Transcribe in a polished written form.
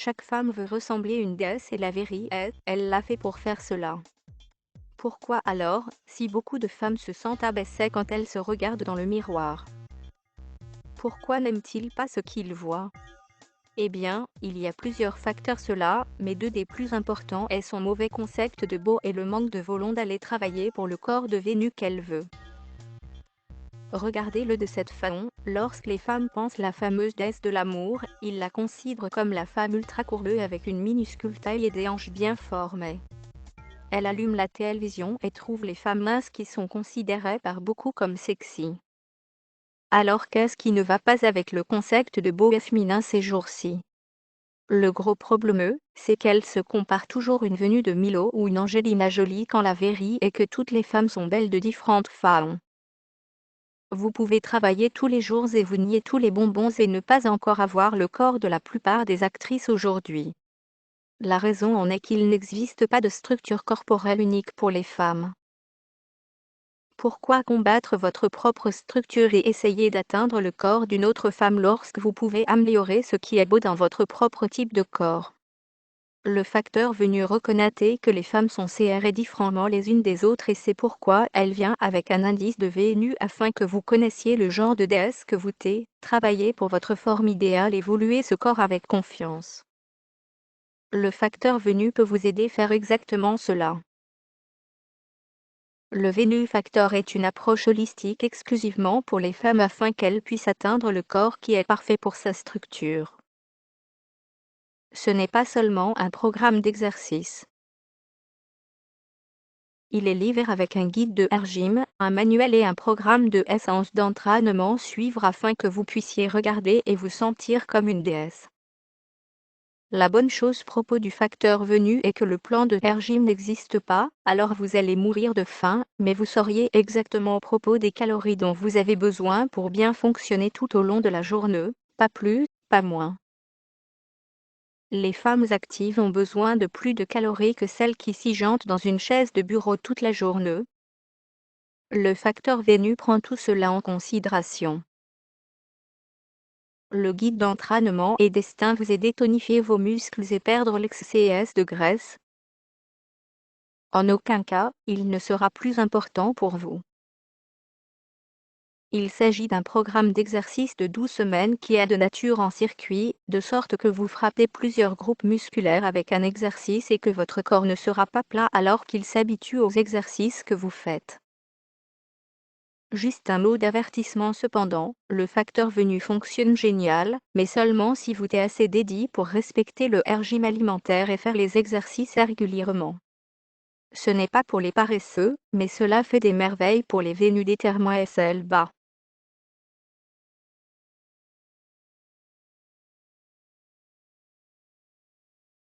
Chaque femme veut ressembler à une déesse et la vérité est, elle l'a fait pour faire cela. Pourquoi alors, si beaucoup de femmes se sentent abaissées quand elles se regardent dans le miroir? Pourquoi n'aiment-ils pas ce qu'ils voient? Eh bien, il y a plusieurs facteurs cela, mais deux des plus importants est son mauvais concept de beau et le manque de volonté d'aller travailler pour le corps de Vénus qu'elle veut. Regardez-le de cette façon, lorsque les femmes pensent la fameuse déesse de l'amour, ils la considèrent comme la femme ultra courbée avec une minuscule taille et des hanches bien formées. Elle allume la télévision et trouve les femmes minces qui sont considérées par beaucoup comme sexy. Alors qu'est-ce qui ne va pas avec le concept de beau et féminin ces jours-ci? Le gros problème, c'est qu'elle se compare toujours une venue de Milo ou une Angelina Jolie quand la vérité est que toutes les femmes sont belles de différentes façons. Vous pouvez travailler tous les jours et vous nier tous les bonbons et ne pas encore avoir le corps de la plupart des actrices aujourd'hui. La raison en est qu'il n'existe pas de structure corporelle unique pour les femmes. Pourquoi combattre votre propre structure et essayer d'atteindre le corps d'une autre femme lorsque vous pouvez améliorer ce qui est beau dans votre propre type de corps? Le facteur venu reconnaître que les femmes sont séparées différemment les unes des autres et c'est pourquoi elle vient avec un indice de Vénus afin que vous connaissiez le genre de déesse que vous êtes, travaillez pour votre forme idéale et évoluez ce corps avec confiance. Le facteur venu peut vous aider à faire exactement cela. Le Venus Factor est une approche holistique exclusivement pour les femmes afin qu'elles puissent atteindre le corps qui est parfait pour sa structure. Ce n'est pas seulement un programme d'exercice. Il est livré avec un guide de régime, un manuel et un programme de séances d'entraînement suivre afin que vous puissiez regarder et vous sentir comme une déesse. La bonne chose à propos du facteur venu est que le plan de régime n'existe pas, alors vous allez mourir de faim, mais vous sauriez exactement à propos des calories dont vous avez besoin pour bien fonctionner tout au long de la journée, pas plus, pas moins. Les femmes actives ont besoin de plus de calories que celles qui sigentent dans une chaise de bureau toute la journée. Le facteur Vénus prend tout cela en considération. Le guide d'entraînement est destin vous aider à tonifier vos muscles et perdre l'excès de graisse. En aucun cas, il ne sera plus important pour vous. Il s'agit d'un programme d'exercice de 12 semaines qui est de nature en circuit, de sorte que vous frappez plusieurs groupes musculaires avec un exercice et que votre corps ne sera pas plat alors qu'il s'habitue aux exercices que vous faites. Juste un mot d'avertissement cependant, le facteur venu fonctionne génial, mais seulement si vous êtes assez dédié pour respecter le régime alimentaire et faire les exercices régulièrement. Ce n'est pas pour les paresseux, mais cela fait des merveilles pour les Vénus déterminés bas.